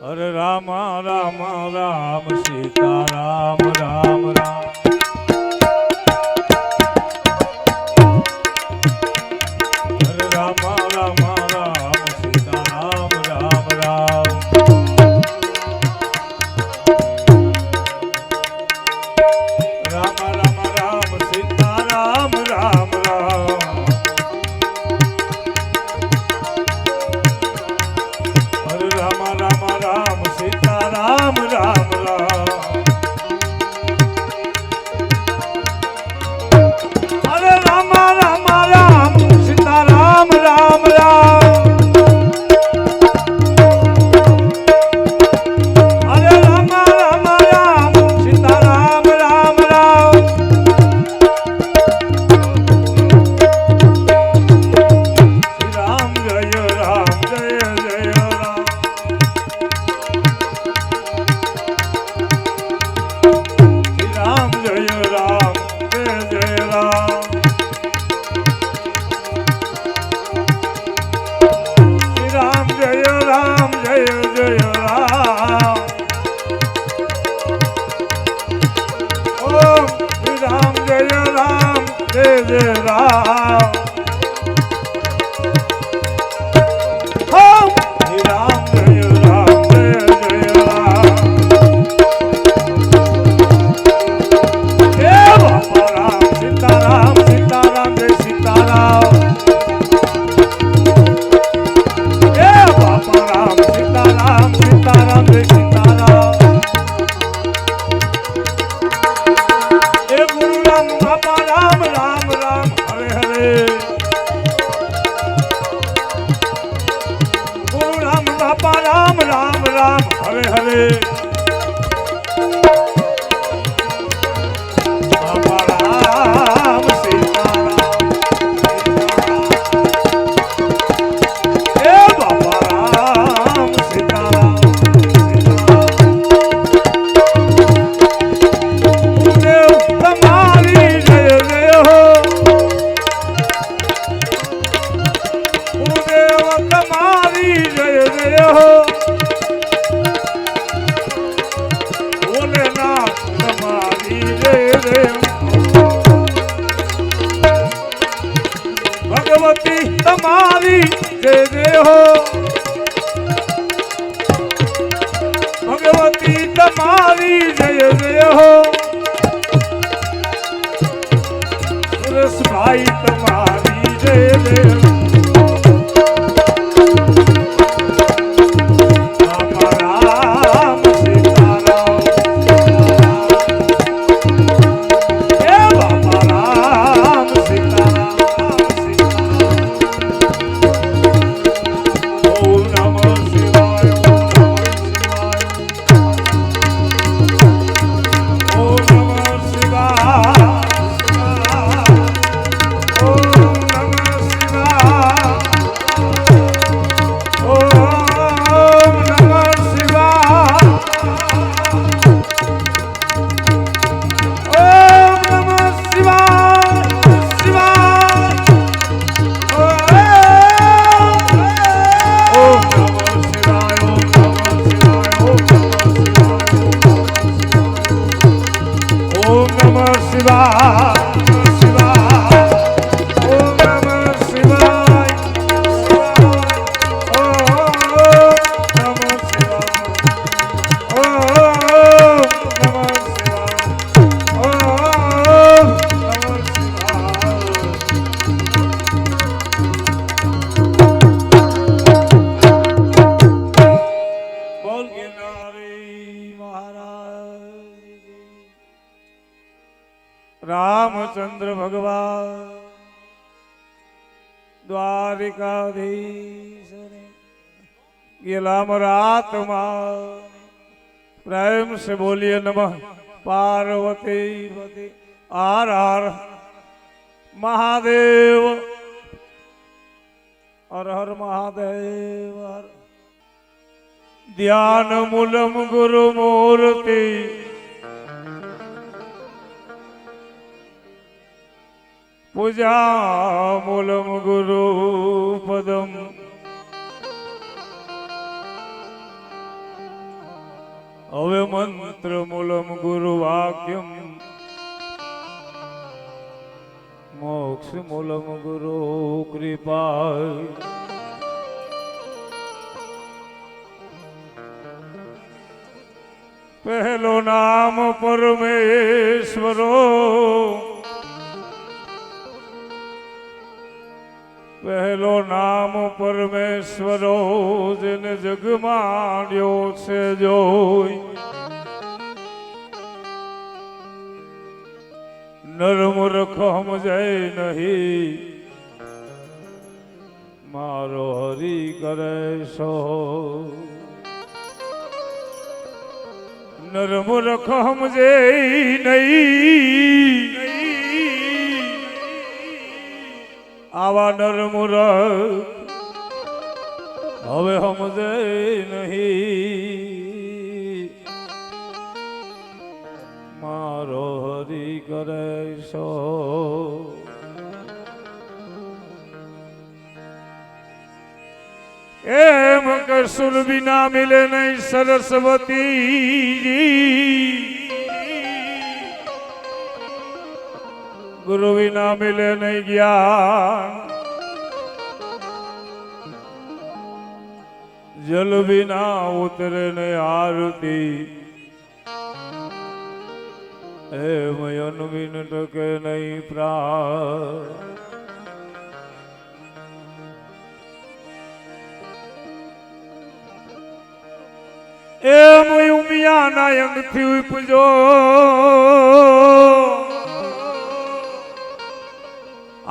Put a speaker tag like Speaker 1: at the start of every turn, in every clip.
Speaker 1: હરે રામ રામ રામ સીતા રામ રામ રામ હરે રામ રામ રામ સીતા રામ રામ રામ રામ રામ રામ સીતા રામ રામ રામ હરે રામ રામ રામ સીતા રામ રામ રામ હરે રામ રામ રામ સીતા રામ રામ રામ હરે રામ રામ રામ સીતા રામ રામ રામ શ્રી રામ જય રામ જય જય રામ શ્રી રામ જય રામ જય જય રામ શ્રી રામ જય રામ જય જય રામ ઓમ શ્રી રામ જય રામ જય જય રામ ઓમ શ્રી રામ જય રામ જય જય રામ હે બાપા રામ સીતારામ સીતારામ જય સીતારામ હે બાપા રામ સીતારામ સીતારામ જય સીતારામ હે ગુરુ રામ બાપા રામ રામ રામ હરે હરે ગુરુ રામ બાપા રામ રામ રામ હરે હરે બાપા રામ સીતારામ હે બાપા રામ સીતારામ ગુરુદેવ તમારી જય જય હો ગુરુદેવ તમારી જય જય હો ભોલેનાથ તમારી જય જય ભગવતી તમારી જય જય હો ભગવતી તમારી જય જય હો સુરેશભાઈ તમારી જય જય બાપા રામ સીતારામ હે બાપા રામ સીતારામ ઓમ નમઃ શિવાય ઓમ નમઃ શિવાય ઓમ નમઃ શિવાય ઓમ નમઃ શિવાય ઓમ નમઃ શિવાય શિવાય ઓમ નમઃ શિવાય ઓમ નમઃ શિવાય ઓમ નમઃ શિવાય શિવાય ઓમ નમઃ શિવાય ઓમ નમઃ શિવાય ઓમ નમઃ શિવાય ઓમ નમઃ શિવાય બોલ ગિરનારી મહારાજ રામચંદ્ર ભગવાન દ્વારિકાધીશ रातमा प्रेम से बोलिए नमः पार्वती पति आर हर महादेव हर हर महादेव हर ध्यान मूलम गुरु मूर्ति पूजा मूलम गुरु पदम હવે મંત્ર મૂલમ ગુરુ વાક્યમ મોક્ષ મૂલમ ગુરુ કૃપા પહેલો નામ પરમેશ્વરો પહેલો નામ પરમેશ્વરો જેને જગમાડ્યો છે જોઈ નરમૂર્ખ સમજાય નહીં મારો હરી કરે સો નરમૂર્ખ સમજે નહીં આવા નરમૂર્ખ હવે સમજે નહીં મારો હરી કરે સો એમ કસુર વિના મિલે નહીં સરસ્વતી ગુરુ વિના મિલે નહીં જ્ઞાન જલ વિના ઉતરે નહીં આરતી એમ અનવિન ટકે નહીં પ્રાણ એમ ઉમિયાના અંગથી ઉપજો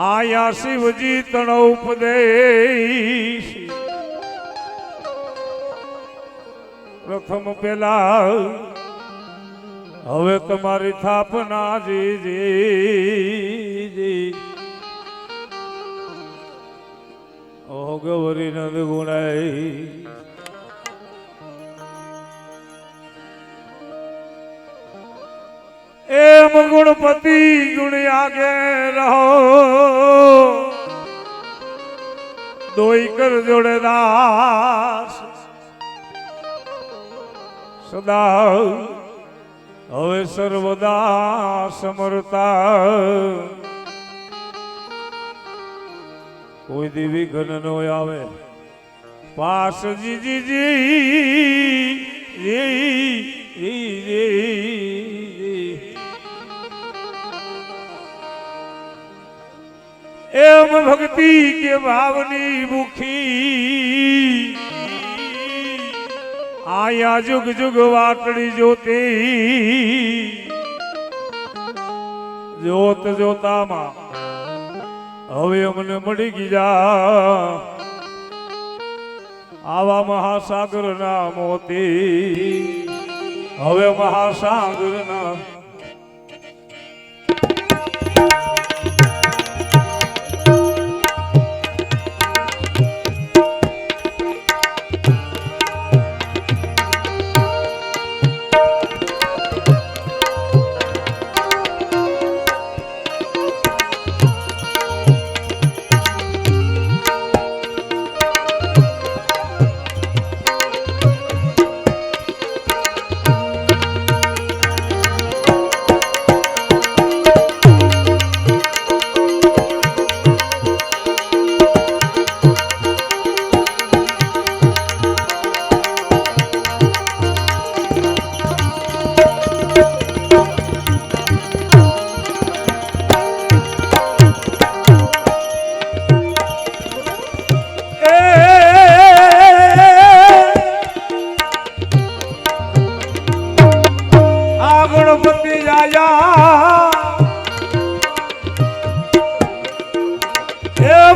Speaker 1: આયા શિવજી તણ ઉપદેશ પ્રથમ પેલા હવે તમારી થાપના જી ઓ ગૌરી નંદ ગુણાઈ એમ ગુણપતિ ગુણ આગે રહો દોઈ કર જોડે દાસ સદા હવે સર્વદા સમરતા કોઈ દેવી ઘન નો આવે પાસ એમ ભક્તિ કે ભાવની ભૂખી આયા જુગ જુગ વાટડી જોતી જોત જોતામાં હવે અમને મળી ગયા આવા મહાસાગર ના મોતી હવે મહાસાગર ના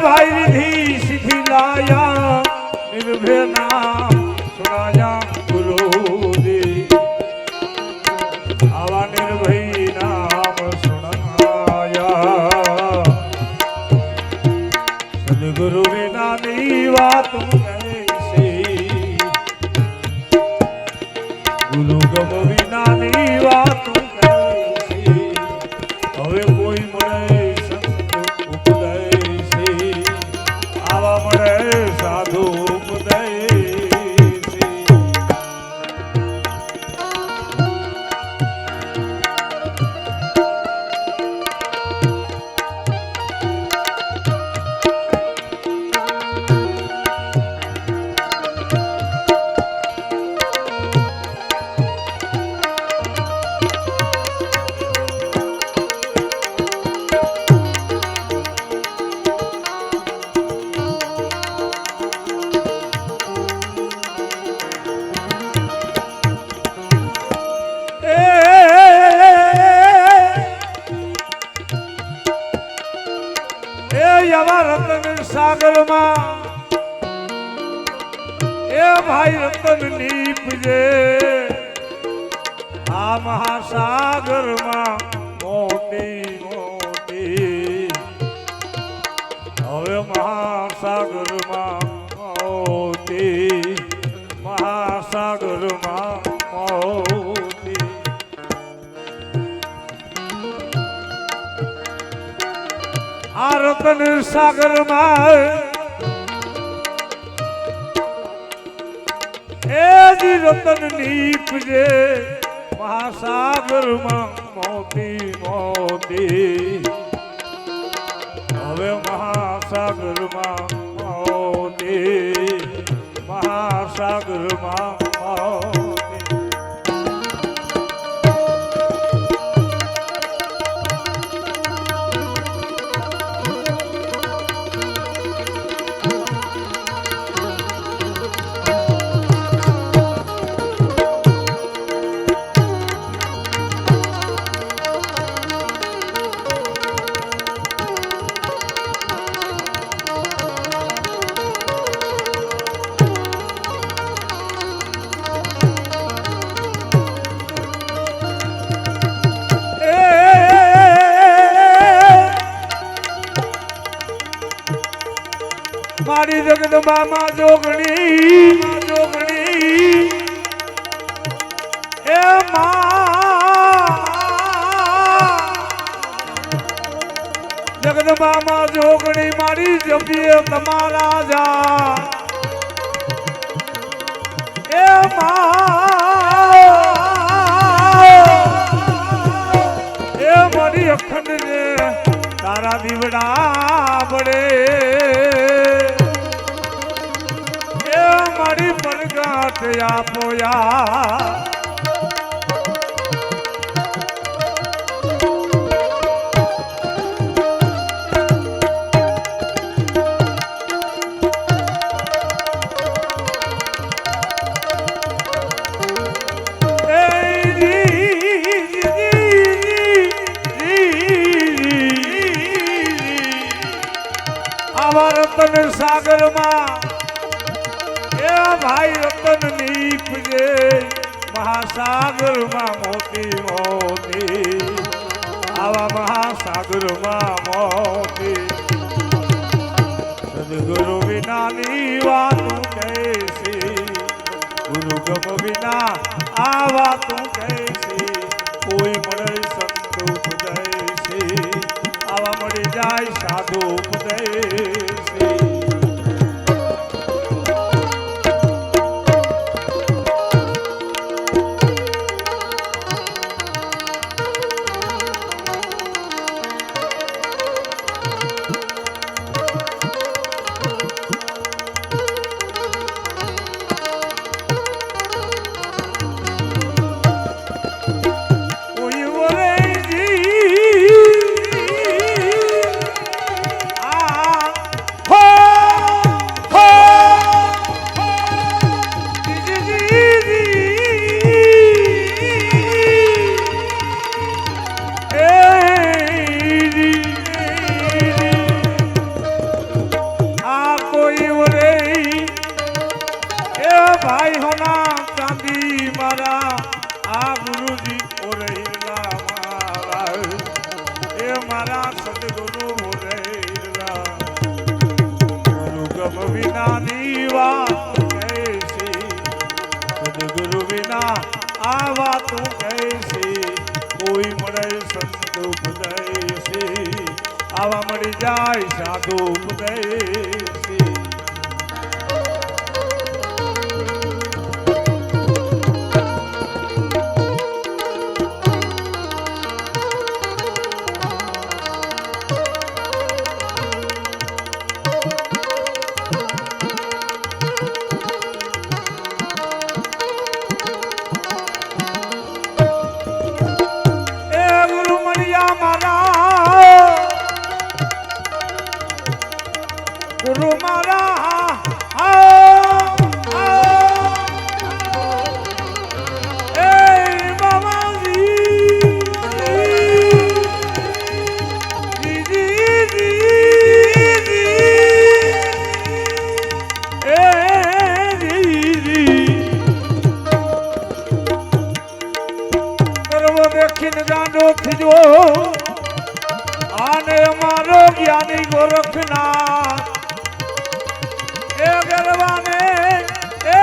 Speaker 1: भाई रिधि शिथिलाया निर्भय नाम सुनाया गुरु दे आवा निर्भय नाम सुनाया सदगुरु बिना नहीं बात कैसे गुरु गम बिना नहीं बात कैसे હવે કોઈ મળે સાધુ ઉપદેશી સાગરમાં એ ભાઈ રતન નીપજે આ મહાસાગરમાં મોટી મોટી હવે મહાસાગરમાં મોતી મહાસાગરમાં મોતી આ રતન સાગરમાં એ જી રતન નીપજે મહાસાગરમાં મોતી મોતી હવે મહાસાગરમાં મોતી મહાસાગરમાં મોતી મારી જગદંબા માં જોગણી એ જગદંબા માં જોગણી મારી જપીએ તમારા જા એ એ મારી અખંડ ને તારા દીવડા બડે મારી પરગાટ આપોયા આવા રતન સાગરમાં ભાઈ રતન નીપજે મહાસાગરમાં મોતી મોતી આવા મહાસાગરમાં મોતી સદગુરુ વિનાની વાતું કહેશી ગુરુ ગમ વિના આ વાતું કહેશી કોઈ મળે સંત ઉપદેશી આવા મળી જાય સાધુ ઉપદેશી ભાઈ હોના ચાંદી મારા આ ગુરુજી ઓરેલા મારા એ મારા સદગુરુ ઓરેલા ગુરુ ગમ વિનાની વાત કહેશી સદગુરુ વિના આ વાતું કહેશી કોઈ મળે સંત ઉપદેશી આવા મળી જાય સાધુ ઉપદેશી ગુરુ દેખીને ગાંડો થજો આને અમારો જ્ઞાની ગોરખનાથ એ ગરવાને એ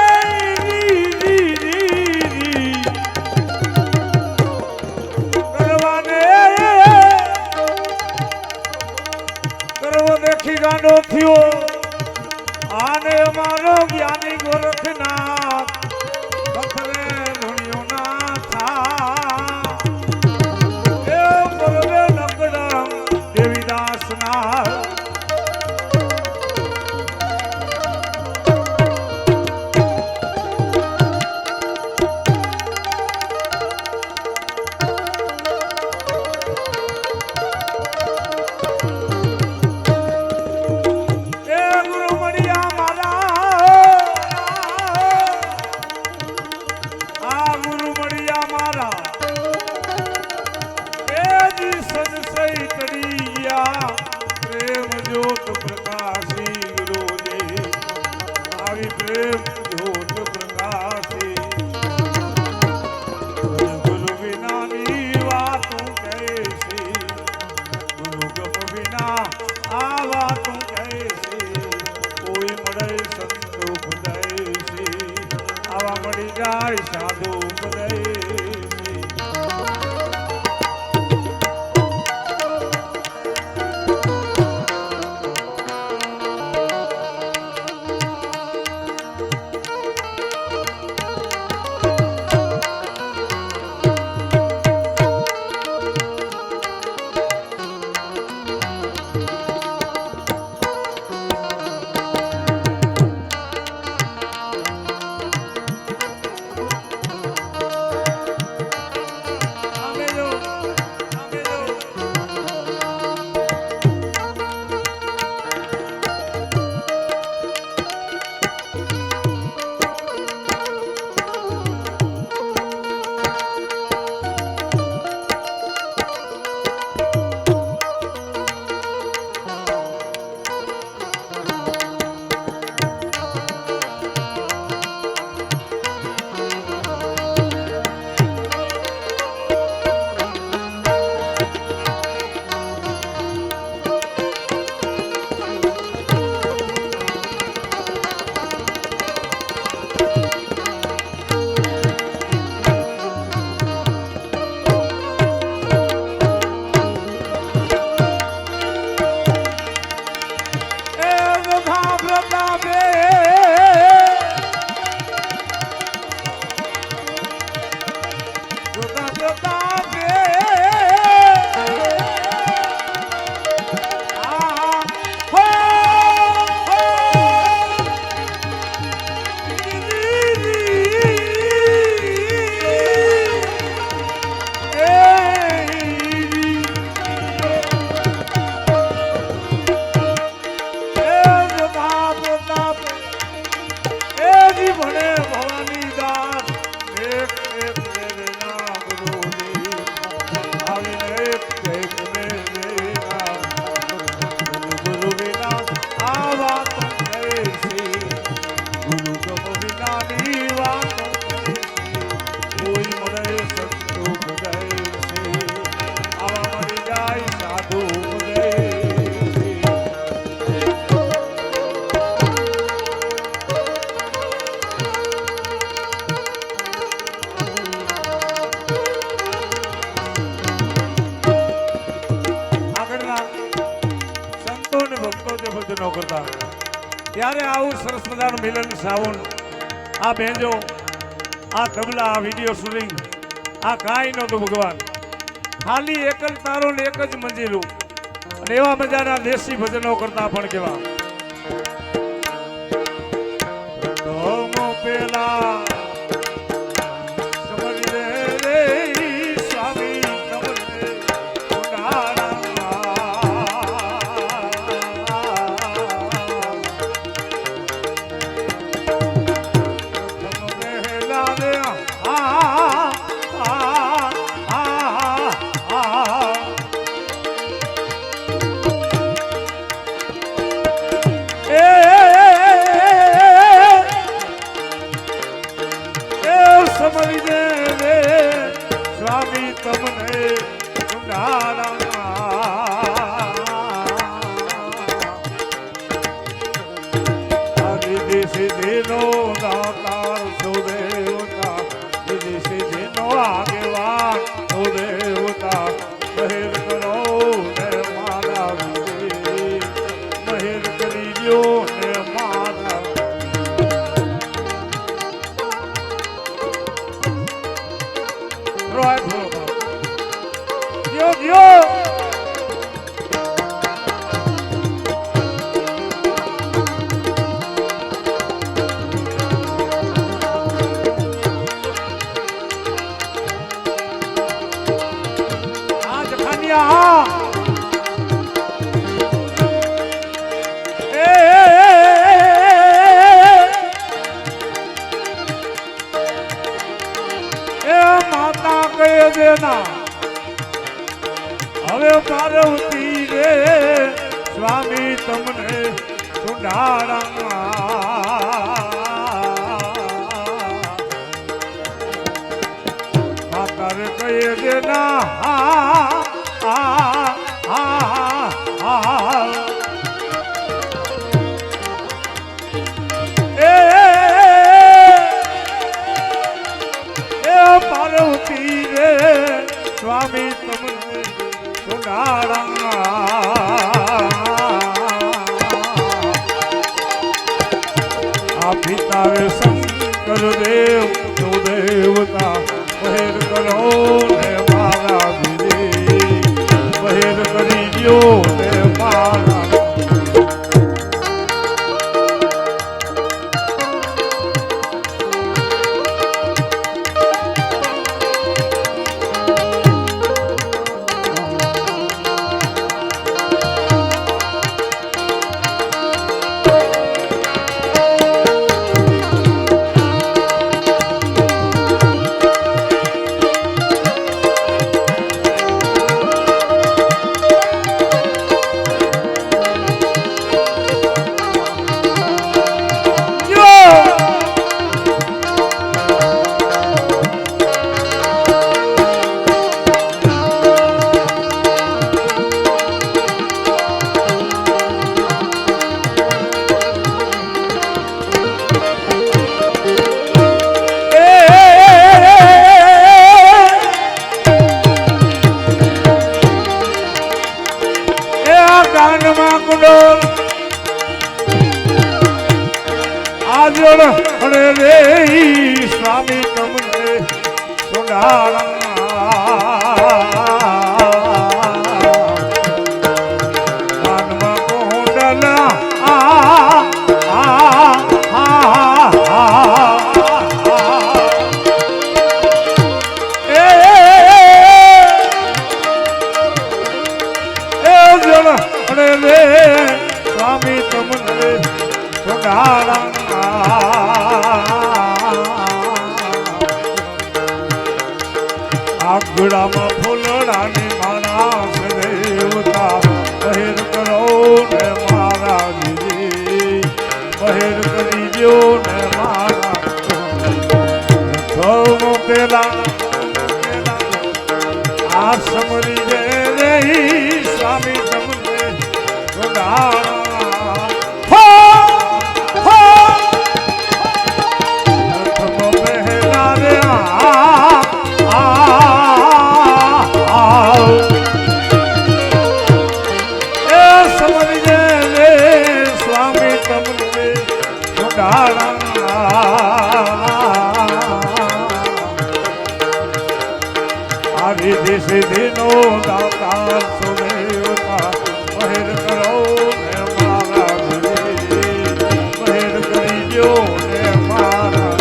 Speaker 1: ગરવાને ગરવો દેખી ગાંડો થયો આને અમારો જ્ઞાની ગોરખનાથ પથરે ધૂણ્યો ના થા એ પરવે લંગડમ દેવીદાસ ના સાધુ ત્યારે આવું સરસ મજાનું મિલન સાઉન્ડ આ બેંજો આ તબલા આ વિડીયો શૂટિંગ આ કાંઈ નહોતું ભગવાન ખાલી એક જ તારો ને એક જ મંજીરું અને એવા મજાના દેશી ભજનો કરતા પણ કેવા તો પેલા તમને સિદ્ધિનો દાતાર સુદેવતા સિદ્ધિનો આગેવાન સુદેવતા મહેર કરો ને મારા મહેર કરી દો ને મારા દિયો દિયો હવે પાર્વતી રે સ્વામી તમને સુંડાળા માતા રે કહી દેના પાર્વતી રે સ્વામી તમને સુનાળા આ પિતા રે શંકર દેવ નો દેવતા મહેર કરો ને મારા વિજય મહેર કરી દો ને મારા અરે રે સ્વામી તમને સુંડાળા મનમાં કોંડલા અરે રે સ્વામી તમને સુંડાળા આગળામાં ફૂલડાની મારા દેવતા મહેર કરો ને મારા દીદી મહેર કરી દો ને મારા ધર્મ પેલા આ સમરી રે સ્વામી તમને સુધારા રિદ્ધિ સિદ્ધિનો દાતાર સુદેવતા મહેર કરો ને મારા મહેર કરી દો ને મારા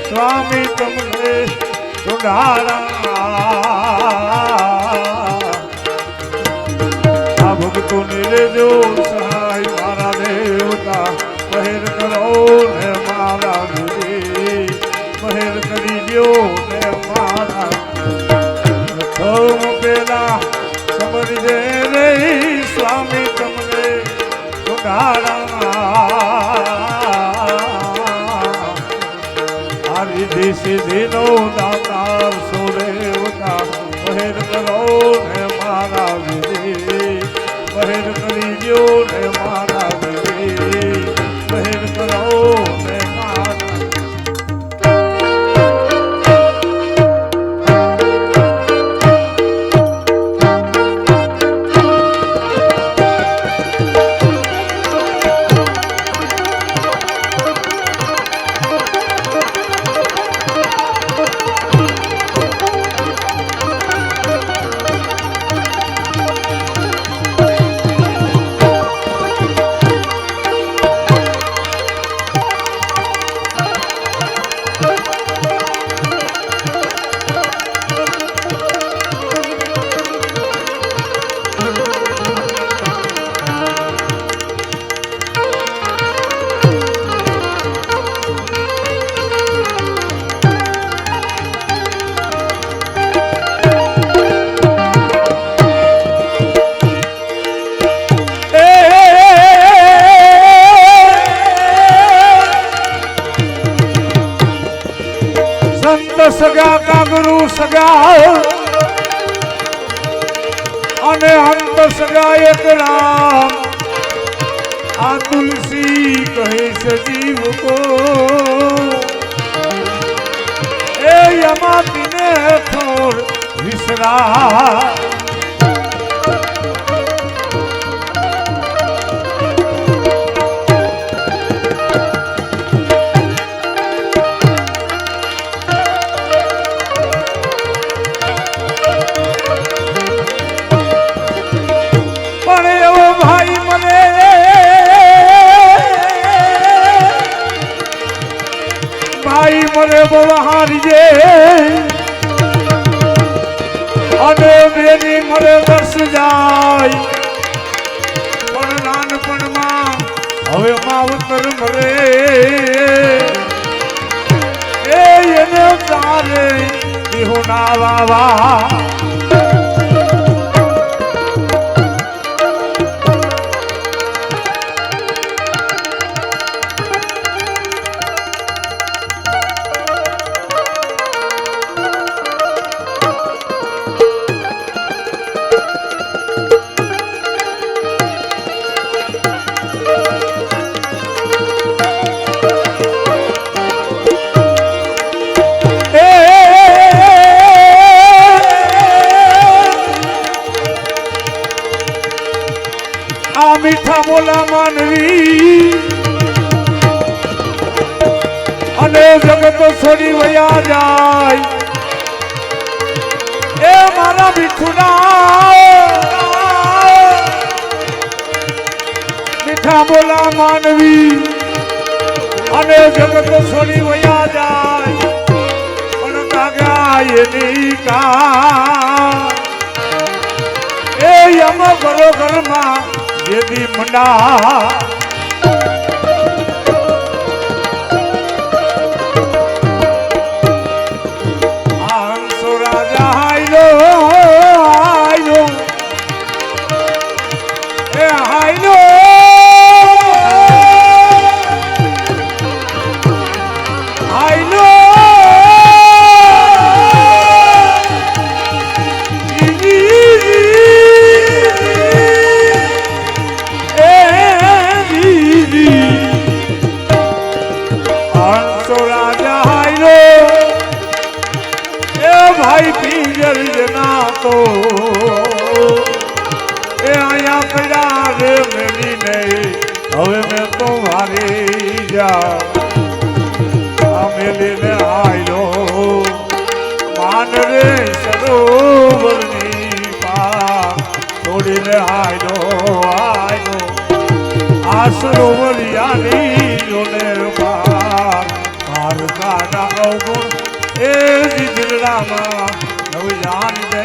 Speaker 1: સ્વામી તમને સુધારા આ ભક્તોને રેજો સહાય મારા દેવતા મહેર કરો ને મારા વિજય મહેર કરી દ્યો ને મારા પ્રથમ પેલા સમજે રે સ્વામી તમને સુધારા હરિધિ સિદ્ધિનો દાતાર સુરેવતા મહેર કરો ને મારા વિજય મહેર કરી દ્યો ને મારા વિજય મહેર કરો ને મારા સગા કાગરુ સગા અને હંત સગા એક રામ આ તુલસી કહે સજીવ કો એ યમાતીને થોર વિસરા મને બહારજે અને બેની મને દસ જાય પણ નાનપણમાં હવે માવતર મરે એને તારે દેહોના વાવા મીઠા બોલા માનવી અને જગત છોડી વયા જાય એ મારા મીઠુના મીઠા બોલા માનવી અને જગત છોડી વયા જાય પણ કાગા એની કા એ યમ ઘરો ઘરમાં જેદી મંડા આંસો રાજા હાઈલો હાઈલો એ હાઈલો હાઈલો ભાઈ પિંજર જના તો એ આયા પડ્યા રે મેરી નહીં હવે મેં તો મારી જા મેલીને આયલો માન રે સરોવરની પા છોડીને આયલો આયલો આ સરોવરિયાની જોને પાર કાના અવગુણ એ દિલડામાં નવ જાન દે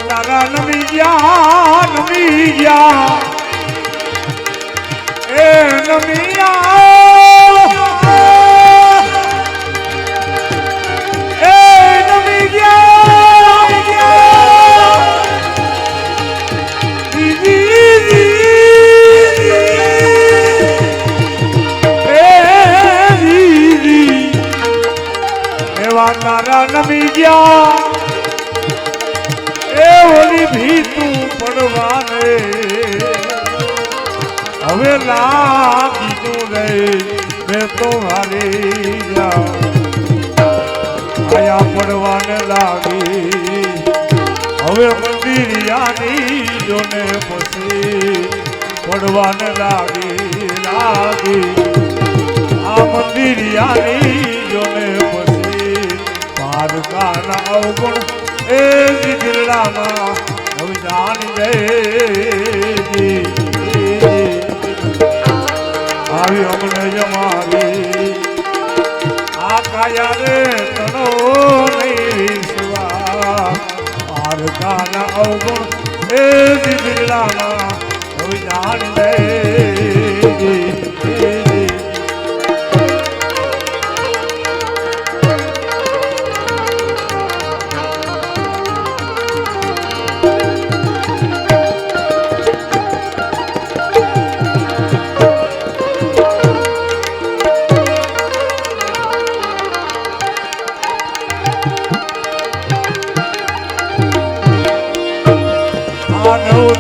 Speaker 1: તારા નમી ગયા એ નમી એવા તારા નમી ગયા ઓલી ભીતું પડવાને હવે લાગી તું રે મેં તો હારી આયા પડવાને લાગી હવે મંદિરિયાની જોને પછી પડવાને લાગી આ મંદિરિયાની જોને પછી પારકાના અવગુણ એ દિલડામાં હવે જાની જય આવી અમને જમાવી આ કાયા રે તનો નહીં વિશ્વા પારકાના અવગુણ એ દિલડામાં હવે જાની જય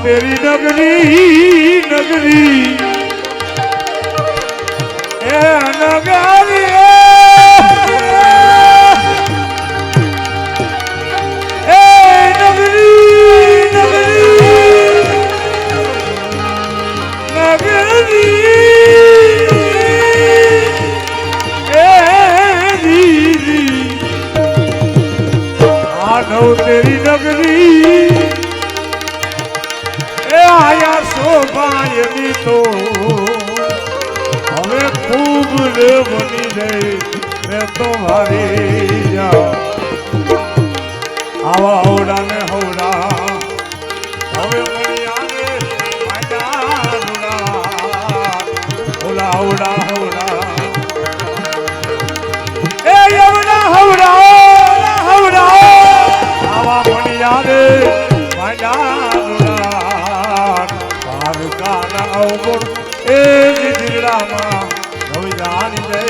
Speaker 1: तेरी नगरी ए नगरी ए नगरी आनो तेरी नगरी आया शोभायनी तो हमें खूब बनी गई मैं तो भारी आवा होड़ा ने होड़ा हमें बढ़िया ने होड़ा होड़ा होड़ा ए यमुना होड़ा होड़ा आवा बढ़िया ने अवगुण ए दिलडाમાં હવે જાની જય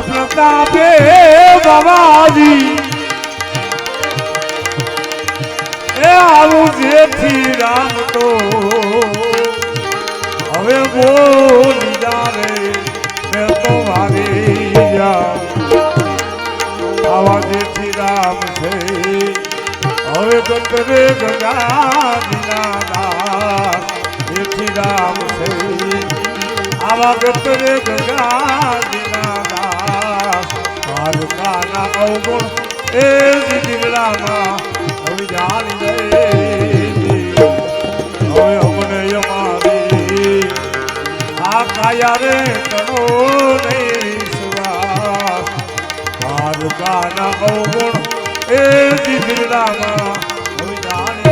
Speaker 1: પ્રતાપે બાબાજી એ આવું જેથી રામ તો હવે બોલી જા રે મેં તો મારી જા આવા જેથી રામ રામ છે હવે ગતરે ગંગાજીના દાસ એથી રામ છે આવા ગતરે ગંગાજીના દાસ કાના અવગુણ એ દીકરામાં હવે જાણી દે હવે અમને અમારી આ કાયા રે તણો નહીં સુવાસ કાના અવગુણ એ દીકરામાં હવે જાણી દે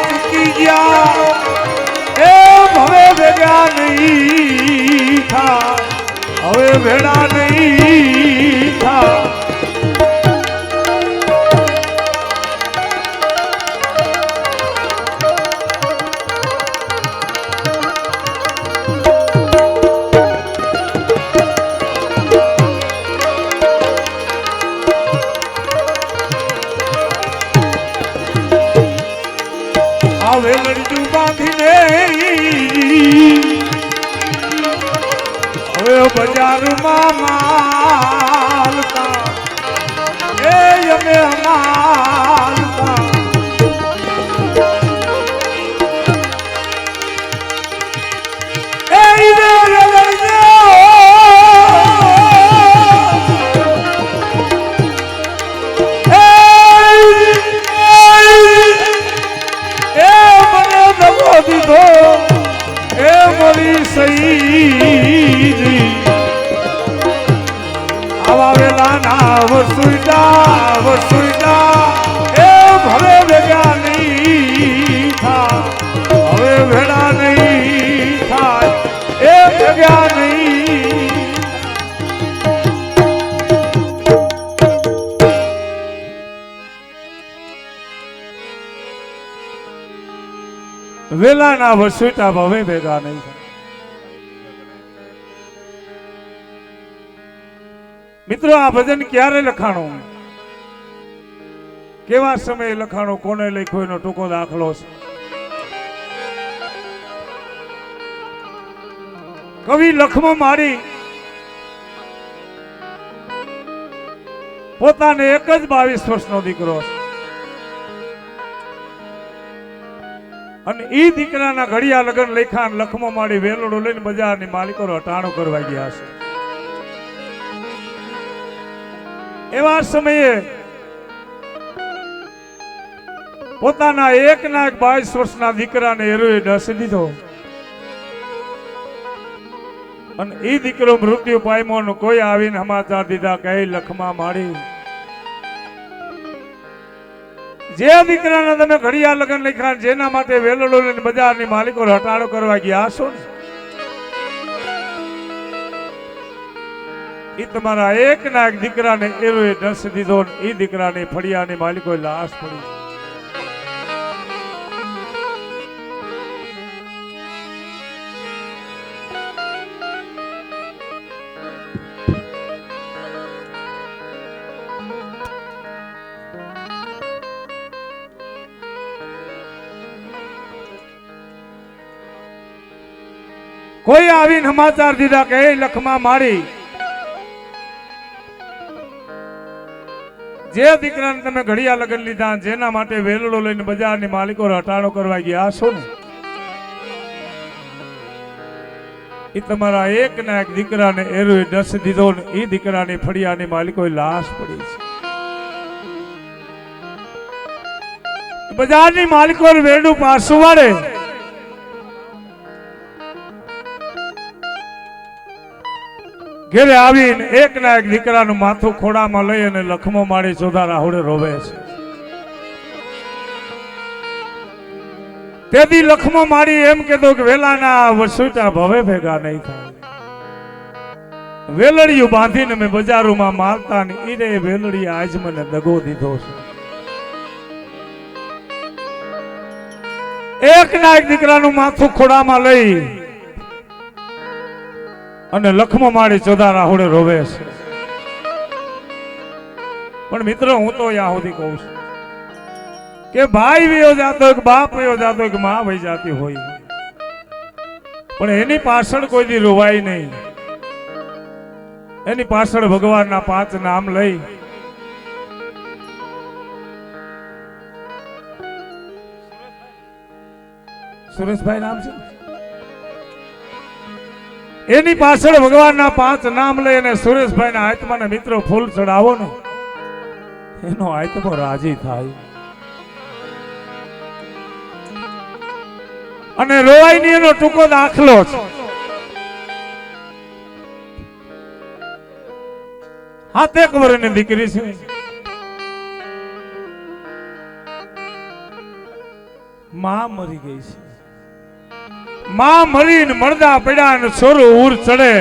Speaker 1: ચૂકી ગયા એ ભવે ભેગા નહીં થા હવે ભેડા નહીં થા હવે લડજુ બાંધીને હવે બજારમાં માલતા એ અમે માલતા એ લડજો દીધો એ મરી સહી આવા વેલા ના વસુઈડા એ ભવે ભેગા નહીં થા હવે ભેડા નહીં થાય એ ભેગા નહીં વેલા ના વસુટા ભવે ભેગા નહીં મિત્રો આ ભજન ક્યારે લખાણું કેવા સમયે લખાણું કોને લખ્યો એનો ટૂંકો દાખલો છે કવિ લખમો મારી પોતાને એક જ 22 વર્ષનો દીકરો છે અને ઈ દીકરાના ઘડિયા લગન લખાણ લખમો માડી વેલડો લઈને બજારની માલિકો હટાણો કરવા ગયા છે એવા સમયે પોતાના એક 22 વર્ષના દીકરાને એરોએ ડસી દીધો અને ઈ દીકરો મૃત્યુ પામ્યો કોઈ આવીને સમાચાર દીધા કે લખમા માડી જે દીકરાના તમે ઘડિયા લગન લખ્યા જેના માટે વેલડો લઈને બજારની માલિકો હટાડો કરવા ગયા છો ને એ તમારા એક દીકરાને એરોએ ડસ દીધો ને એ દીકરાની ફળિયાની માલિકો લાશ પડી કોઈ આવીને સમાચાર દીધા કે લખમા મારી જે દીકરાને તમે ઘડિયા લગન લીધા જેના માટે વેલડો લઈને બજારની માલિકો હટાણો કરવા ગયા છો ને એ તમારા એક દીકરાને એરોએ ડસ દીધો ને એ દીકરાની ફળિયાની માલિકો લાશ પડી છે બજારની માલિકો વેડું પાછું વાળે ઘેરે આવીને એક દીકરાનું માથું ખોડામાં લઈ અને લખમો માડી ચોધા રાહુડે રોવે છે તેથી લખમાં મારી એમ કહેતો કે વેલાના વસુટા ભવે ભેગા નહીં થાય. વેલડિયું બાંધીને મેં બજારોમાં મારતા ને ઈરે વેલડી આજ મને દગો દીધો છે. એક ના એક દીકરાનું માથું ખોડામાં લઈ અને લખમાં મારી ચોધા રાહુડે રોવે છે. પણ મિત્રો હું તો યા સુધી કહું છું કે ભાઈ વયો જાતો હોય, બાપ વયો જાતો હોય, કે માં વહી જાતી હોય, પણ એની પાછળ કોઈ દી રોવાય નહીં. એની પાછળ ભગવાનના 5 નામ લઈ સુરેશભાઈ નામ છે, એની પાછળ ભગવાનના 5 નામ લઈ અને સુરેશભાઈ ના આત્માને મિત્રો ફૂલ ચડાવો ને એનો આત્મો રાજી થાય. અને રોવાય ની એનો ટૂંકો દાખલો છે. 7 વર્ષની દીકરી છે. માં મરી ગઈ છે. માં મરીને મળદા પડ્યા અને છોરું ઉર ચડે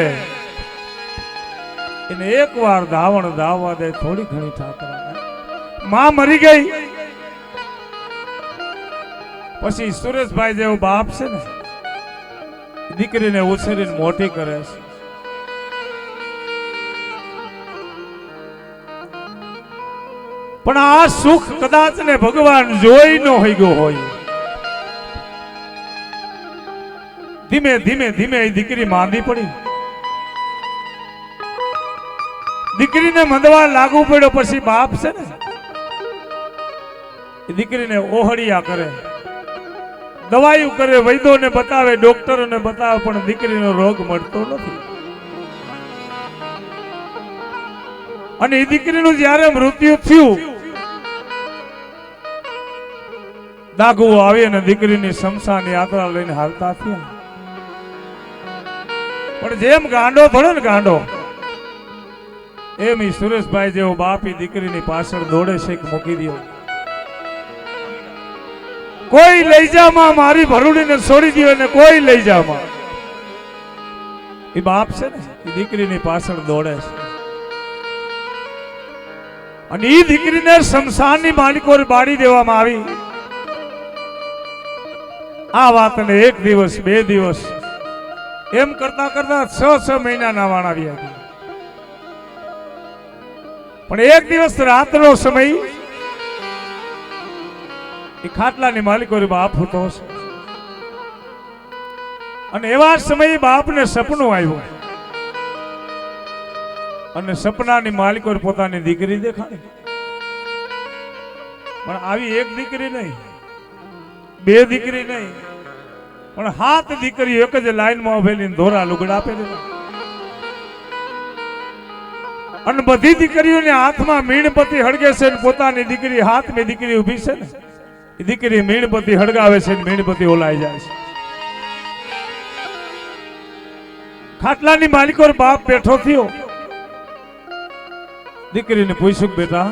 Speaker 1: એને એક વાર ધાવણ ધાવવા દે થોડી ઘણી ઠાકરા. માં મરી ગઈ પછી સુરેશભાઈ જેવો બાપ છે ને દીકરીને ઉછેરીને મોટી કરે છે. પણ આ સુખ કદાચ ને ભગવાન જોઈ ન હોય ગયો હોય. ધીમે ધીમે ધીમે એ દીકરી માંદી પડી. દીકરીને મંદવા લાગુ પડ્યો પછી બાપ છે ને એ દીકરીને ઓહળિયા કરે, દવાઈઓ કરે, વૈદ્યોને બતાવે, ડોક્ટરોને બતાવે, પણ દીકરીનો રોગ મળતો નથી. અને એ દીકરીનું જ્યારે મૃત્યુ થયું, દાગુ આવી અને દીકરીની શમશાન યાત્રા લઈને હાલતા થયા. પણ જેમ ગાંડો થોડો ને ગાંડો એમ સુરેશભાઈ જેવો બાપ દીકરીની પાછળ દોડે છે કે મૂકી દો, કોઈ લઈ જામાં, મારી ભરૂડીને છોડી દો ને કોઈ લઈ જામાં. એ બાપ છે ને એ દીકરીની પાછળ દોડે છે. અને એ દીકરીને શમશાનની માલિકો બાળી દેવામાં આવી. આ વાતને 1 દિવસ 2 દિવસ એમ કરતા કરતા 6 મહિનાના વાણા આવ્યા ગયા. પણ એક દિવસ રાતનો સમય એ ખાટલાની માલિકો બાપ હતો છે. અને એવા સમયે બાપને સપનું આવ્યું અને સપનાની માલિકો પોતાની દીકરી દેખાડી. પણ આવી એક દીકરી નહીં, 2 દીકરી નહીં, પણ 7 દીકરીઓ એક જ લાઈનમાં ઉભેલી ધોરા લુગડા પહેરેલા. અને બધી દીકરીઓને હાથમાં મીણબત્તી હળગે છે ને પોતાની દીકરી હાથમાં દીકરી ઊભી છે ને એ દીકરી મીણબત્તી હળગાવે છે ને મીણબત્તી ઓલાઈ જાય છે. ખાટલાની માલિકો બાપ બેઠો થયો. દીકરીને પૂછ્યું, બેટા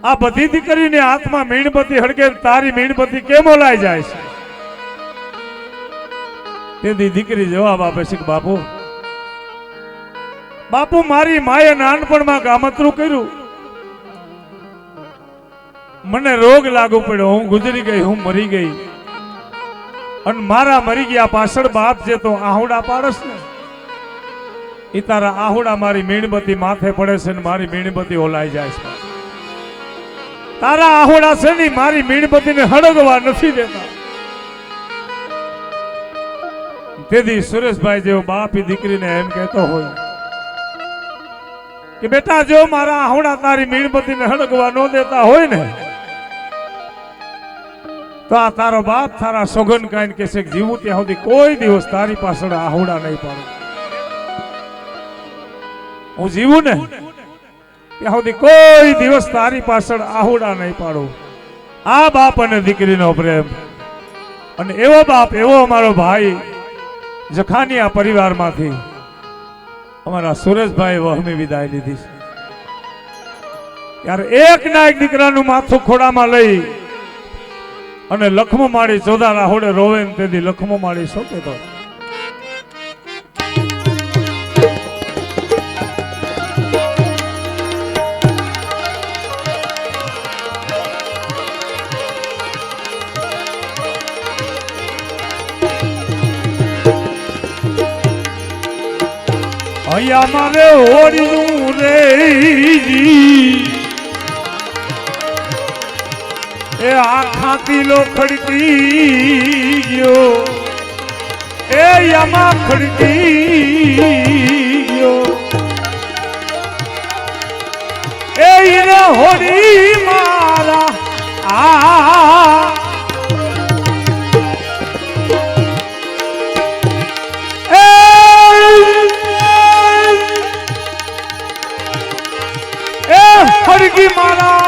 Speaker 1: આ બધી દીકરીને હાથમાં મીણબત્તી હળગે, તારી મીણબત્તી કેમ ઓલાઈ જાય છે? તેથી દીકરી જવાબ આપે છે કે બાપુ મારી માએ નાનપણમાં ગામતરું કર્યું, મને રોગ લાગુ પડ્યો, હું ગુજરી ગઈ, હું મરી ગઈ. અને મારા મરી ગયા પાછળ બાપ જે તો આહુડા પાડસ ને એ તારા આહુડા મારી મીણબત્તી માથે પડે છે ને મારી મીણબત્તી ઓલાઈ જાય છે. તારા આહુડા છે ને મારી મીણબત્તીને હળગવા નથી દેતા. તેથી સુરેશભાઈ જેવો બાપ દીકરીને એમ કહેતો હોય કે બેટા જો મારા આહુડા તારી મીણબત્તીને હળગવા ન દેતા હોય ને તો આ તારો બાપ તારા સોગન કાઈને કહેશે કે જીવું ત્યાં સુધી કોઈ દિવસ તારી પાછળ આહુડા નહીં પાડું. હું જીવું ને ત્યાં સુધી કોઈ દિવસ તારી પાછળ આહુડા નહીં પાડું. આ બાપ અને દીકરીનો પ્રેમ, અને એવો બાપ, એવો અમારો ભાઈ જખાનિયા પરિવારમાંથી અમારા સુરેશભાઈ વહમી વિદાય લીધી છે. ત્યારે એક ના એક દીકરાનું માથું ખોડામાં લઈ અને લખમો માળી ચોદાના હોડે રોવે ને તેથી લખમો માળી શોકે તો અહીંયા મારે હોળીનું રે એ આખાથી લો ખડકી ગયો એ યમા ખડકી ગયો એ હીરે હોળી મારા ખડકી મારા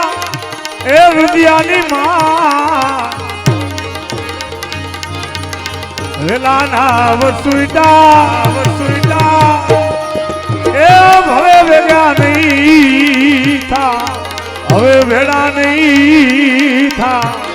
Speaker 1: એ રુદિયાની માં વેલાના વસુઈટા એ હવે ભેગા નહીં થા હવે ભેડા નહીં થા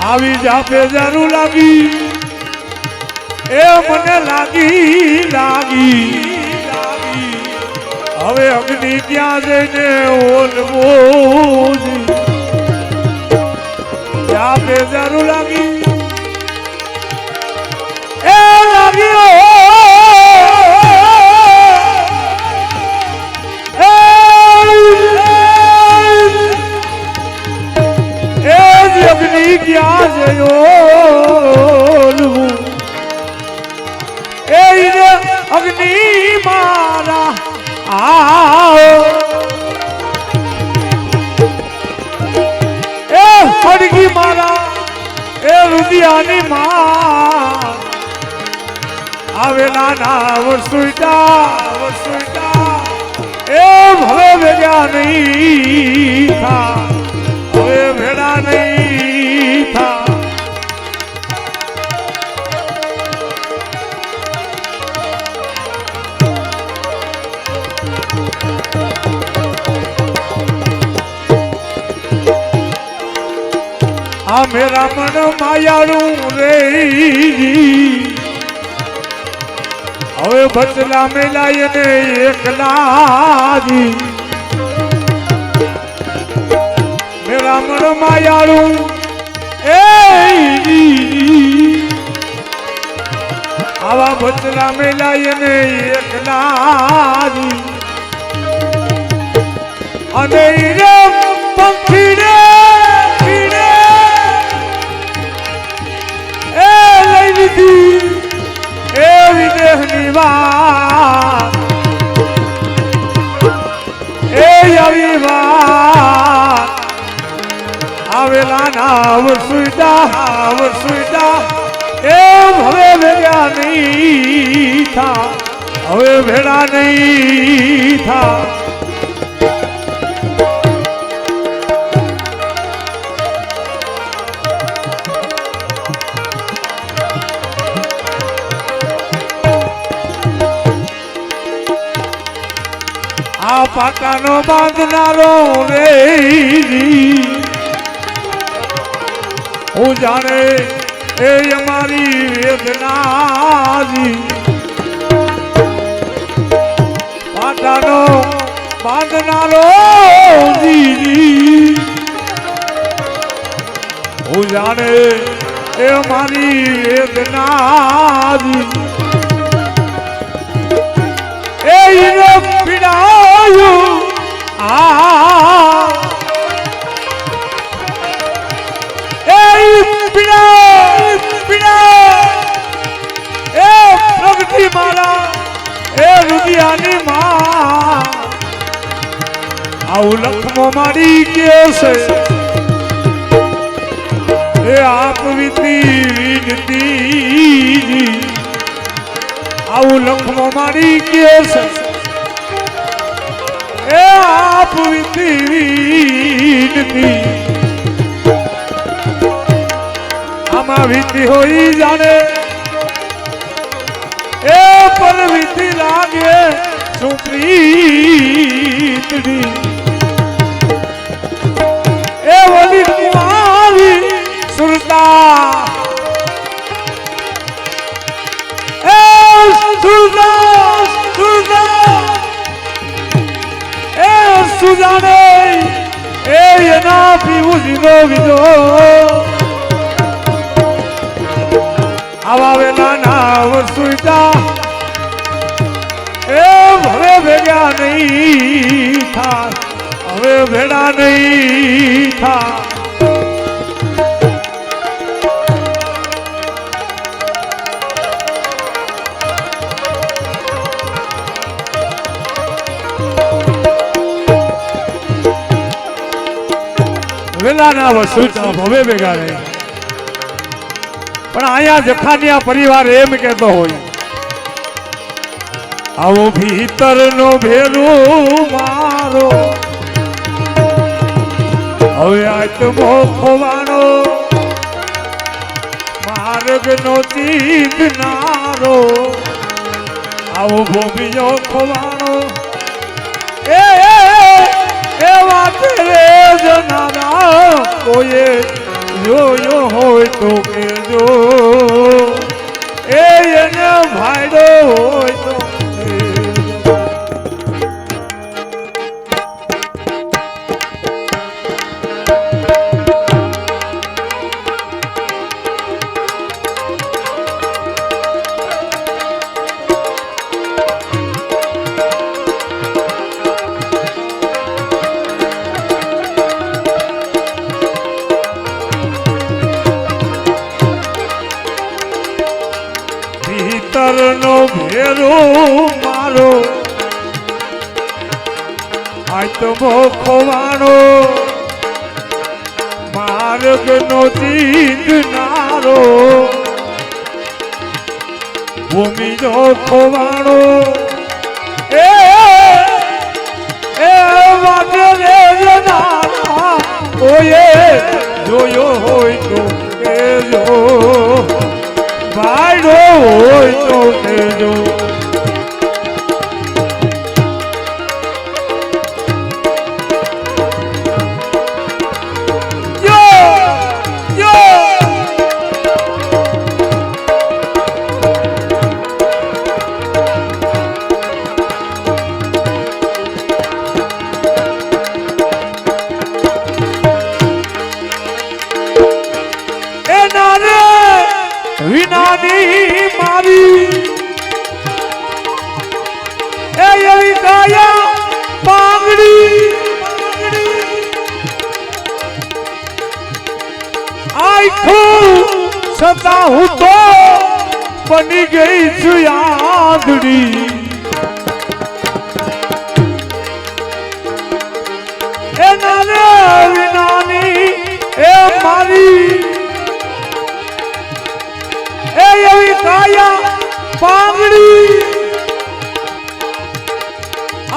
Speaker 1: આવી જાપે જરૂર લાગી એ મને લાગી હવે અગ્નિ ત્યાં જઈને ઓલવો જાપે જરૂર લાગી એ લાગ્યો અગ્નિ ક્યાં જયો એ અગ્નિ મારા એ ખડકી મારા એ રુદિયાની માં આવેલા ના વસુઈટા એ હવે ભેગા નહીં થા હવે ભેડા નહીં થા આ મેરા મન માયાળું રે હવે બચલા મેલાય ને એકલા મેરા મન માયાળું એ આવા બચલા મેલાય ને એકલા અને પંખીને એ વિદેહની વાત એ આવી વાત આવેલા ના વરસુઈટા એ હવે ભેગા નહીં થા હવે ભેડા નહીં થા આ પાટાનો બાંધનારો રે હું જાણે એ અમારી વેદના પાટાનો બાંધનારો હું જાણે એ અમારી વેદના એ પીડાયું પ્રગતિ મારા એ રુદિયાની માં આવું લખમો મારી કે છે એ આપ વિનતી આવું લખમો મારી કે છે એ આપ વિનતી આ માં વીતી હોઈ જાણે એ પર વીતી લાગે શું પ્રીતડી એ વલી કુમારી સુરતા એ સુરતા સુરતા એ સુજાને એ એના પીવું જીવો વિદો આવા વેલા ના વસુઈતા એ હવે ભેગા નહીં થા હવે ભેડા નહીં થા વેલા ના વસુઈતા હવે ભેગા નહીં પણ અહીંયા જખાનિયા પરિવાર એમ કહેતો હોય આવો ભીતર નો ભેરો મારો હવે આત્મો ખોવાનો માર્ગ નો ચીધનારો આવો ભોબીજો ખોવાનો એ વાત રે જનારા કોઈએ જોયો હોય તો કેજો એને ભાઈડો હોય તો નો ભેરો મારો આત્મો ખોવાનો માર્ગ નો ચીંધનારો ભૂમિ નો ખોવાનો એ વાગે રે જનારા ઓએ જોયો હોય તો કેજો ભાઈડો હોય તો કેજો વિનાની મારી એ એવી કાયા પાંગડી આખું સતા હું તો બની ગઈ છું યાદડી એ નાને વિનાની એ મારી એવી કાયા પાંગડી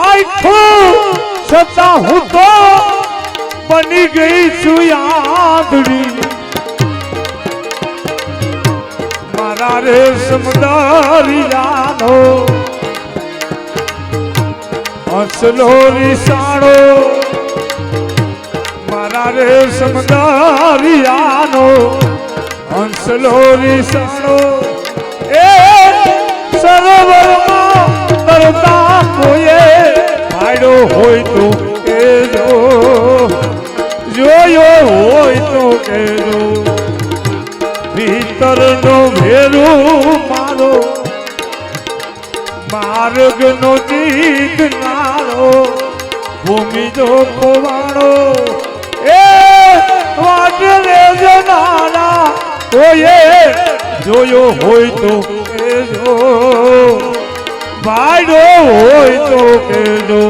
Speaker 1: આખું સતા હું તો બની ગઈ છું યાદડી મારા રે સમદારિયાનો હસલો રીસાણો મારા રે સમદારિયાનો હંસલો રીસાણો એ સરોવરમાં તરતા કોઈએ ભાઈડો હોય તો કેજો જોયો હોય તો કેજો ભીતરનો ભેરો મારો માર્ગનો ચીતનારો ભૂમિ જો ખોવાણો એ વાટ રે જનારા કોઈએ જોયો હોય તો કેજો ભાઈડો હોય તો કેજો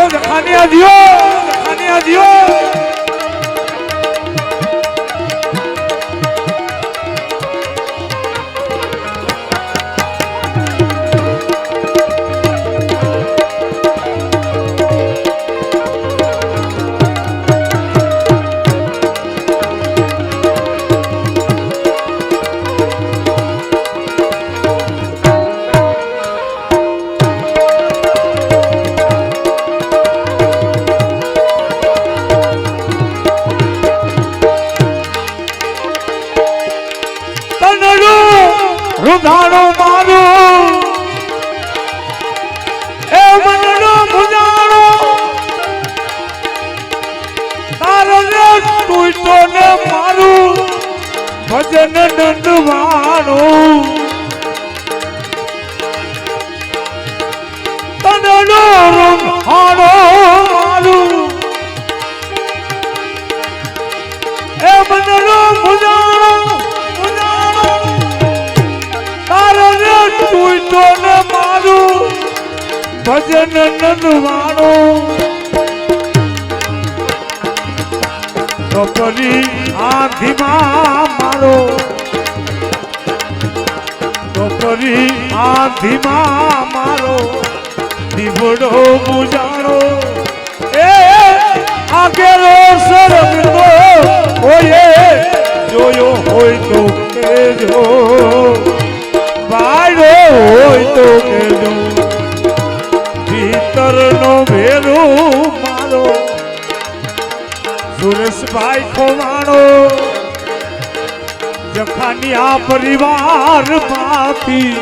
Speaker 1: જખાનિયા દિયો ભજન નંદવાણો તો પરી આંધીમાં મારો તો પરી આંધીમાં મારો દીવડો બુજાણો એ આગેલો સરગતો હોય જોયો હોય તો કેજો બાળો હોય તો કેજો ભીતરનો ભેરો મારો સુરેશભાઈ ખોવાણો જખાનિયા પરિવાર માંથી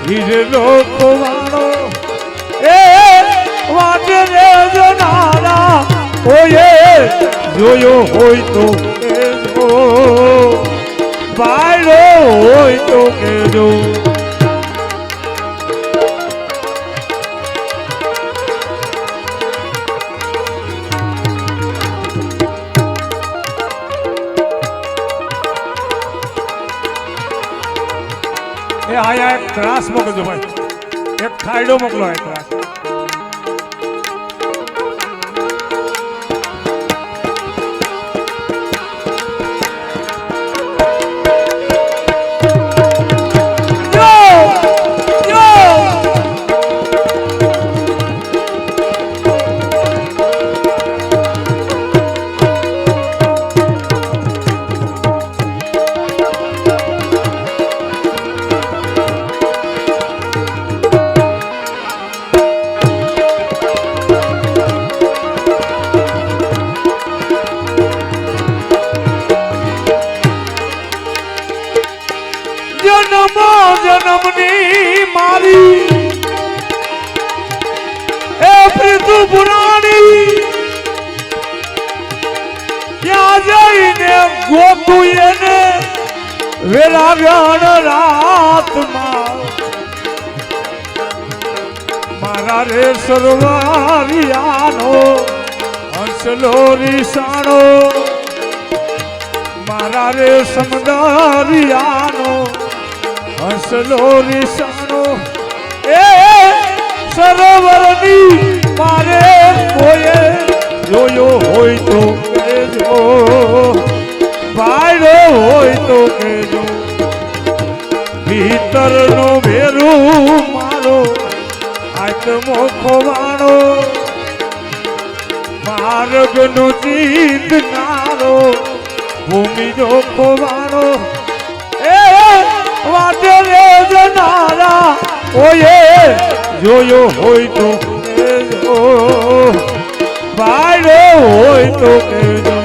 Speaker 1: હીરલો ખોવાણો એ વાટે જોનારા ઓયે જોયો હોય તો કેજો બાળો હોય તો કેજો એ આયા એક ત્રાસ મોકલજો ભાઈ એક ખાયડો મોકલો એક ત્રાસ જન્મની મારી એ પ્રીતુ પુરાણી ત્યાં જઈને ગોતું એને વેલા વ્યાણ રાતમાં મારા રે સરવારિયાનો હંસલો રીસાણો મારા રે સમદારિયાનો હંસલો રીસાણો એ સરોવરની મારે કોઈએ જોયો હોય તો કેજો બાળો હોય તો કેજો ભીતરનો ભેરું મારો આત્મો ખોવાણો માર્ગનો ચીંધનારો ભૂમિનો ખોવાણો એ વાટે જનારા ઓયે જોયો હોય તો કેજો બાળો હોય તો કેજો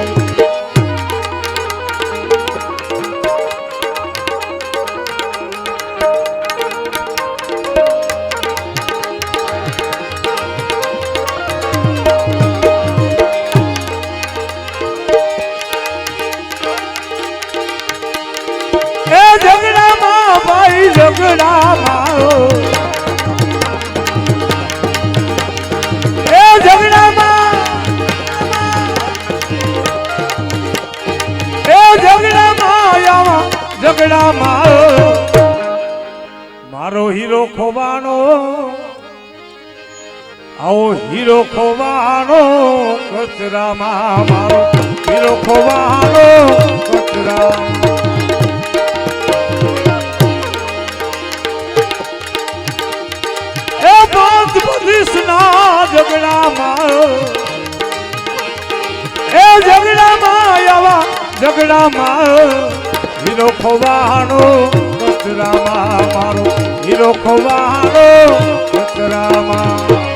Speaker 1: ઝઘડા મારો એ ઝઘડામાં આવા ઝઘડા મારો હીરો ખોવાનો આવો હીરો ખોવાનો કચરામાં મારો હીરો ખોવાનો કચરા ઝઘડામાં હીરો ખોવાનો કચરામાં મારો હીરો ખોવાનો કચરામાં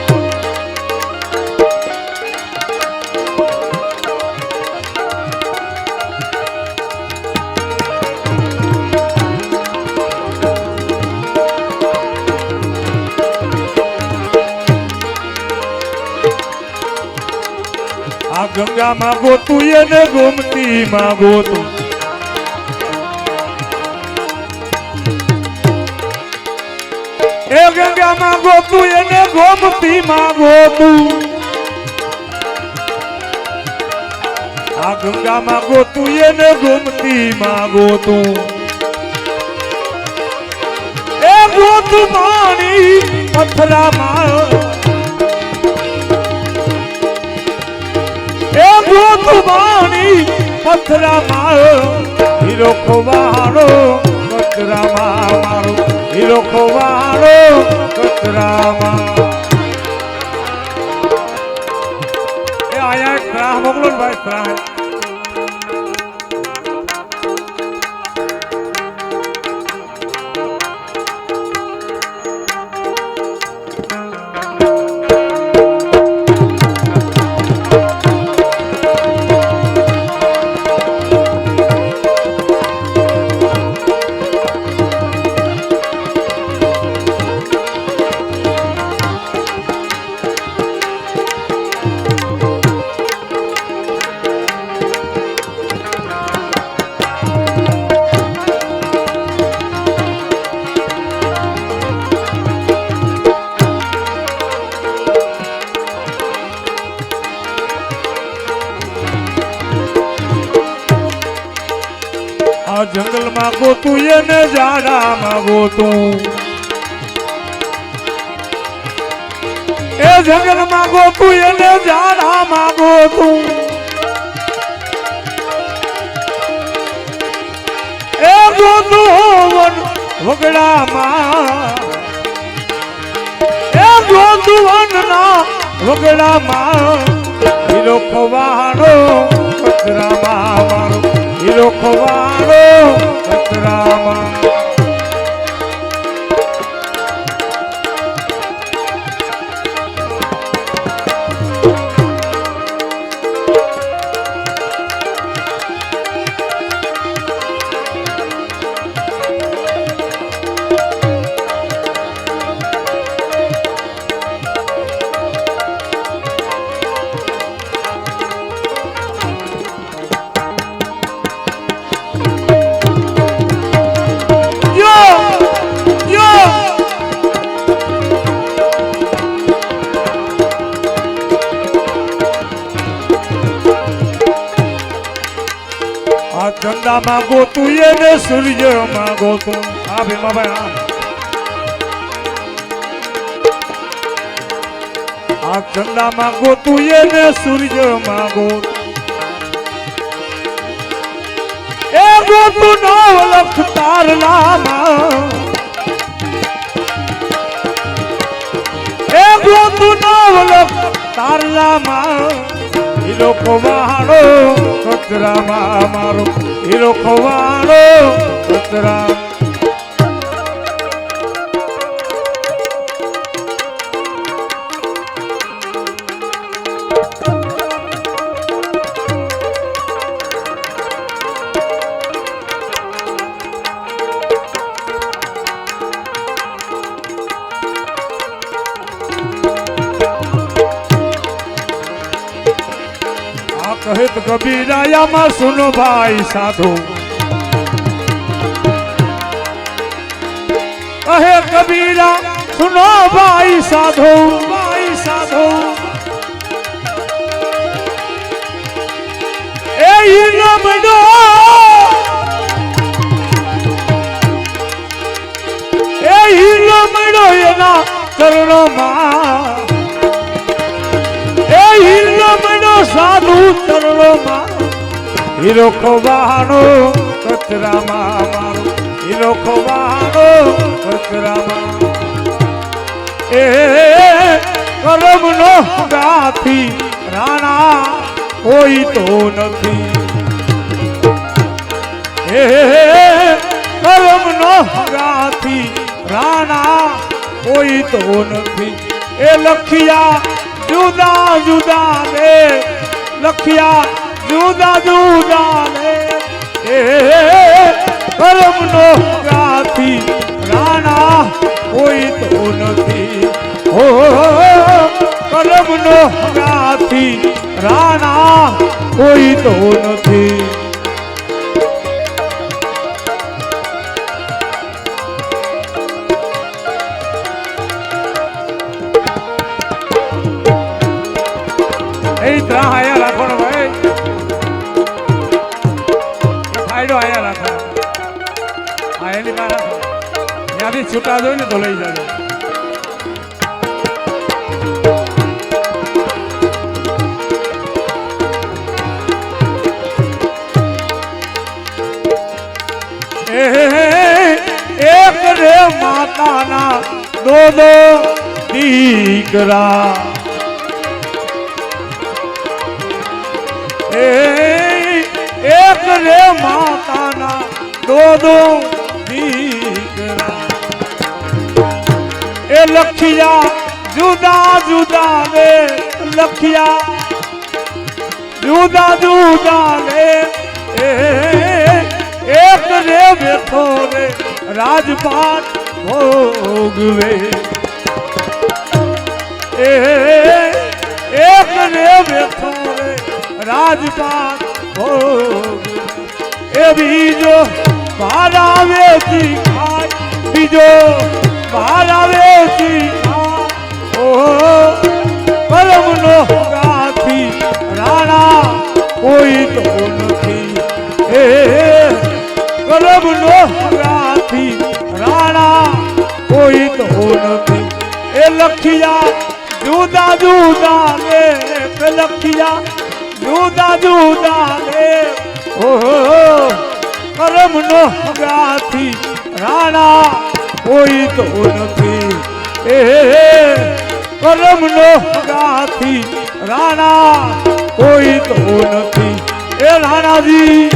Speaker 1: આ ગંગામાં ગોતું એને ગોમતીમાં ગોતું એ ગંગામાં ગોતું એને ગોમતીમાં ગોતું આ ગંગામાં ગોતું એને ગોમતીમાં ગોતું એ ગોતું પાણી પથરામાં પથરામાં હીરો ખોવાણો કચરામાં મારો હીરો ખોવાણો કચરામાં એ આયા એક ત્રાહ મોકલો ને ભાઈ ત્રાહ जंगल में गोतू ये ने जाड़ा में गोतू ए जंगल में गोतू ये ने जाड़ा में गोतू ए गोतू वन वगड़ा मां ए गोतू वन ना वगड़ा मां हीरो खवाणो कचरा मारो हीरो खवाणो कचरामा चंदा मांगो तू ये ने सूर्य मांगो तू आ भीमा भाई आ चंदा मांगो तू ये ने सूर्य मांगो ए गो तू नौ लख तार नामा ए गो तू नौ लख तार नामा हीरो खवाणो कचराમાં મારો હીરો ખવાણો કચરા कहे तो कबीरा या मां सुनो भाई साधु कहे कबीरा सुनो भाई साधु ए नमडो ए नमडो ये ना चरणों मां साधु चरणों मां हीरो खवाणो कचराમાં મારો हीरो खवाणो कचराમાં ए करमनो गाथी राणा कोई तो નથી ए करमनो गाथी राणा कोई तो નથી ए लखिया जुदा जुदा रे लखिया जुदा जुदा रे करम नो गाथी राणा कोई तो नहीं हो करम नो गाथी राणा कोई तो नहीं आया राखो ना भाई फायदो आया राखो आया नहीं मारा यहाँ भी छुटा दो ना तो ले जाओ દીકરા એક રે માતાના દો દીકરા એ લખિયા જુદા જુદા રે લખિયા જુદા જુદા રે એક રે બેઠો રે રાજપાટ ભોગવે એક રે બેઠો રે રાજપાટ ભોગવે એ બીજો બહાર આવે ખાય બીજો બહાર આવે કલમ નો ગાથી રાણા કોઈ તો નથી કલમ નો ગાથી રાણા કોઈ તો નથી એ લખિયા જુદા જુદા રે લખિયા જુદા જુદા રે કલમ નો ગાથી રાણા કોઈ તો નથી કલમ નો ગાથી રાણા કોઈ તો નથી એ રાણાજી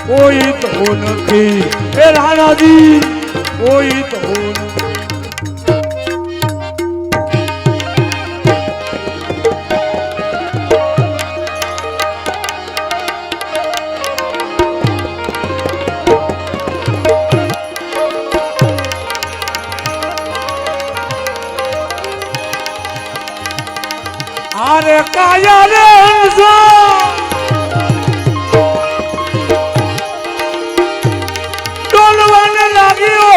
Speaker 1: કોઈ તો નથી એ રાણાજી કોઈ તો નથી अरे काया रे डोलवाने लगी हो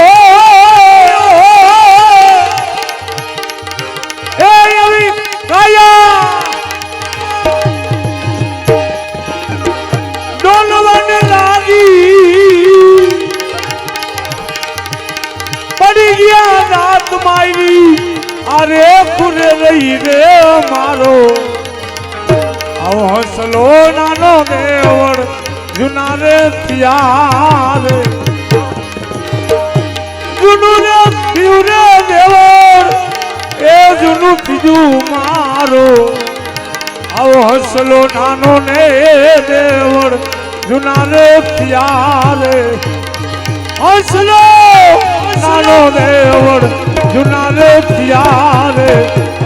Speaker 1: अभी काया डोलवाने लगी पड़ी गया रात मायरी अरे खुरे रही रे मारो आओ हसलो नानो देवड़ जुना रे त्यारे जुनू रे थियुरे देवड़ ए जुनू थिजू मारो आओ हसलो नानो ने देवड़ जुना रे त्यारे हसलो नानो देवड़ जुना रे त्यारे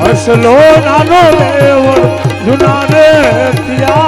Speaker 1: हसलो नानो देवड़ जुना रे त्यारे